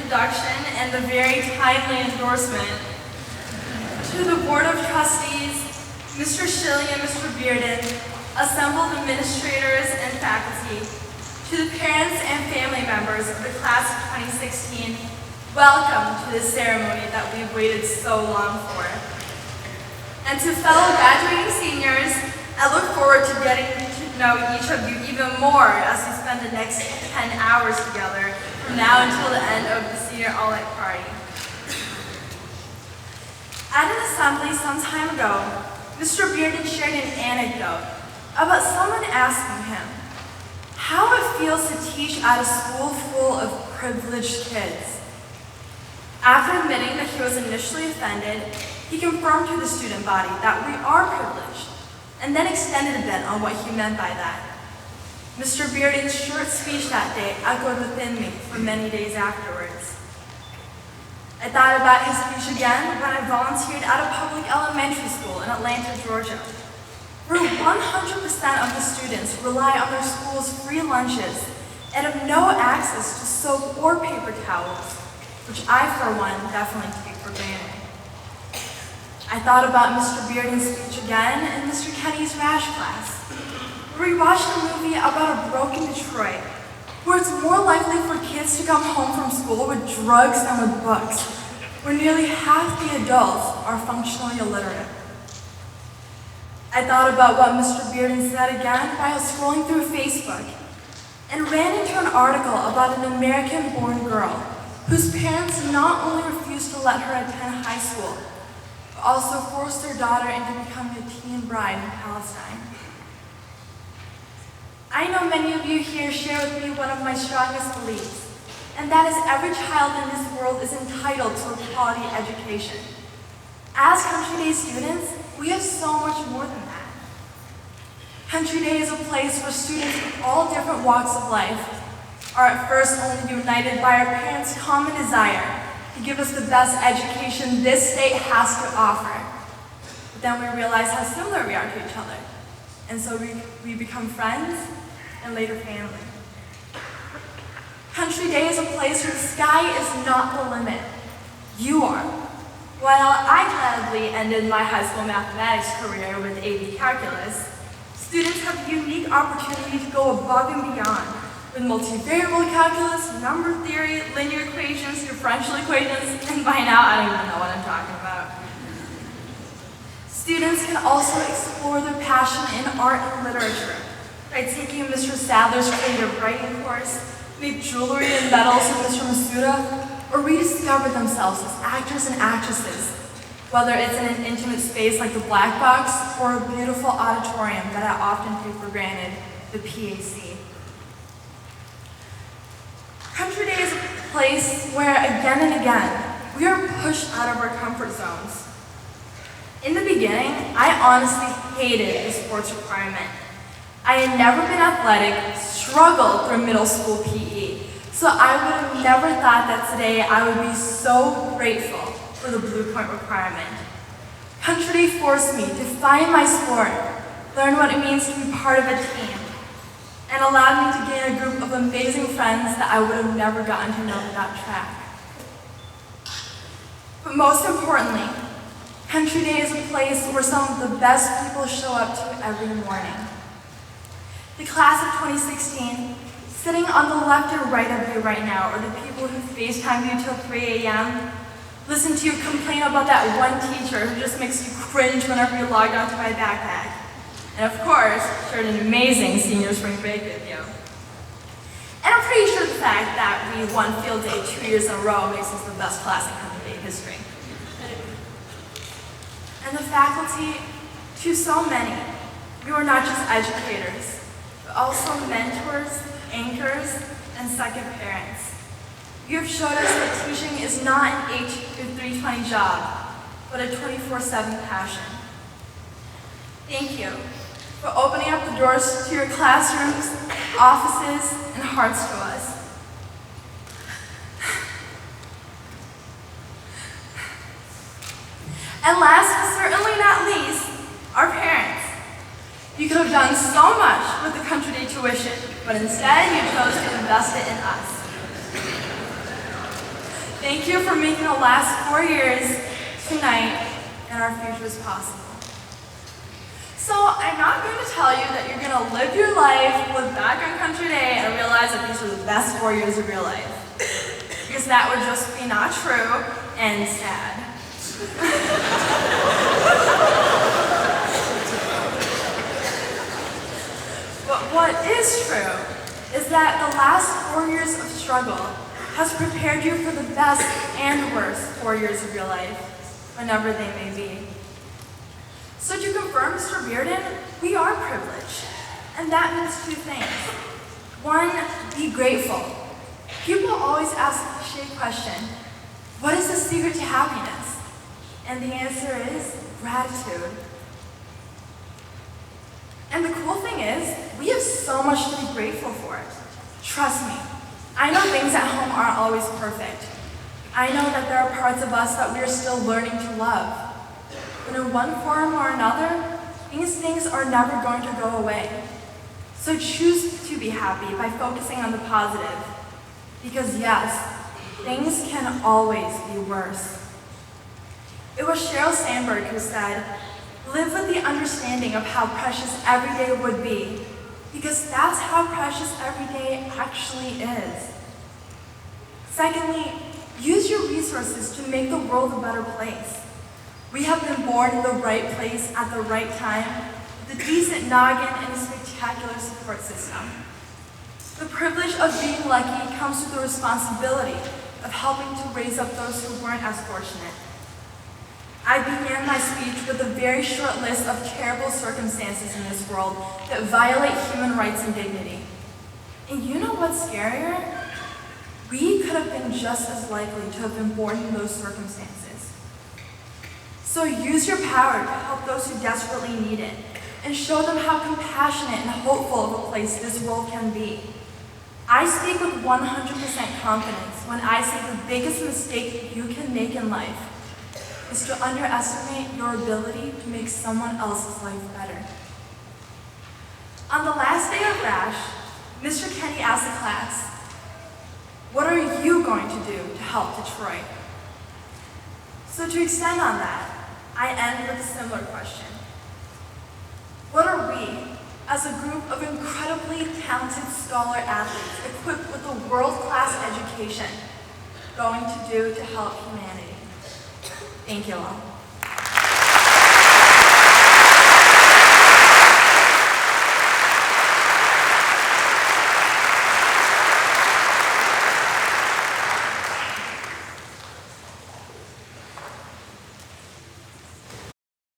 introduction and the very timely endorsement. To the Board of Trustees, Mr. Shilley and Mr. Bearden, assembled administrators and faculty, to the parents and family members of the class of 2016, welcome to this ceremony that we've waited so long for. And to fellow graduating seniors, I look forward to getting to know each of you even more as we spend the next 10 hours together from now until the end of the senior all-night party. At an assembly some time ago, Mr. Bearden shared an anecdote about someone asking him how it feels to teach at a school full of privileged kids. After admitting that he was initially offended, he confirmed to the student body that we are privileged, and then extended a bit on what he meant by that. Mr. Bearden's short speech that day echoed within me for many days afterwards. I thought about his speech again when I volunteered at a public elementary school in Atlanta, Georgia, where 100% of the students rely on their school's free lunches and have no access to soap or paper towels, which I, for one, definitely take for granted. I thought about Mr. Bearden's speech again in Mr. Kenny's Rash class, where we watched a movie about a broken Detroit, where it's more likely for kids to come home from school with drugs than with books, where nearly half the adults are functionally illiterate. I thought about what Mr. Bearden said again while scrolling through Facebook, and ran into an article about an American-born girl whose parents not only refused to let her attend high school, but also forced their daughter into becoming a teen bride in Palestine. I know many of you here share with me one of my strongest beliefs, and that is every child in this world is entitled to a quality education. As Country Day students, we have so much more than that. Country Day is a place where students from all different walks of life are at first only united by our parents' common desire to give us the best education this state has to offer. But then we realize how similar we are to each other, and so we become friends and later family. Country Day is a place where the sky is not the limit. You are. While I gladly ended my high school mathematics career with AP Calculus, students have the unique opportunity to go above and beyond with multivariable calculus, number theory, linear equations, differential equations, and by now I don't even know what I'm talking about. Students can also explore their passion in art and literature by taking Mr. Sadler's creative writing course, make jewelry and medals with Mr. Masuda, or rediscover themselves as actors and actresses, whether it's in an intimate space like the Black Box or a beautiful auditorium that I often take for granted, the PAC. Country Day is a place where, again and again, we are pushed out of our comfort zones. In the beginning, I honestly hated the sports requirement. I had never been athletic, struggled through middle school PE, so I would have never thought that today I would be so grateful for the Blue Point requirement. Country Day forced me to find my sport, learn what it means to be part of a team, and allowed me to gain a group of amazing friends that I would have never gotten to know without track. But most importantly, Country Day is a place where some of the best people show up to every morning. The class of 2016, sitting on the left or right of you right now, or the people who FaceTime you till 3 a.m., listen to you complain about that one teacher who just makes you cringe whenever you log onto my backpack. And of course, shared an amazing senior spring break with you. And I'm pretty sure the fact that we won field day 2 years in a row makes us the best class in Country Day history. And the faculty, to so many, you are not just educators, but also mentors, anchors, and second parents. You have showed us that teaching is not an 8 to 3:20 job, but a 24/7 passion. Thank you for opening up the doors to your classrooms, offices, and hearts to us. And last but certainly not least, our parents. You could have done so much with the Country Day tuition, but instead you chose to invest it in us. Thank you for making the last 4 years tonight and our futures possible. So I'm not going to tell you that you're going to live your life, look back on Country Day, and realize that these were the best 4 years of your life. Because that would just be not true and sad. But what is true is that the last 4 years of struggle has prepared you for the best and worst 4 years of your life, whenever they may be. So to confirm Mr. Bearden, we are privileged, and that means two things. One, be grateful. People always ask the cliche question, what is the secret to happiness? And the answer is gratitude. And the cool thing is, we have so much to be grateful for. Trust me, I know things at home aren't always perfect. I know that there are parts of us that we are still learning to love. But in one form or another, these things are never going to go away. So choose to be happy by focusing on the positive. Because yes, things can always be worse. It was Sheryl Sandberg who said, live with the understanding of how precious every day would be, because that's how precious every day actually is. Secondly, use your resources to make the world a better place. We have been born in the right place at the right time, with a decent noggin and a spectacular support system. The privilege of being lucky comes with the responsibility of helping to raise up those who weren't as fortunate. I began my speech with a very short list of terrible circumstances in this world that violate human rights and dignity. And you know what's scarier? We could have been just as likely to have been born in those circumstances. So use your power to help those who desperately need it, and show them how compassionate and hopeful of a place this world can be. I speak with 100% confidence when I say the biggest mistake you can make in life is to underestimate your ability to make someone else's life better. On the last day of RASH, Mr. Kenny asked the class, what are you going to do to help Detroit? So to extend on that, I end with a similar question. What are we, as a group of incredibly talented scholar athletes equipped with a world-class education, going to do to help humanity? Thank you all.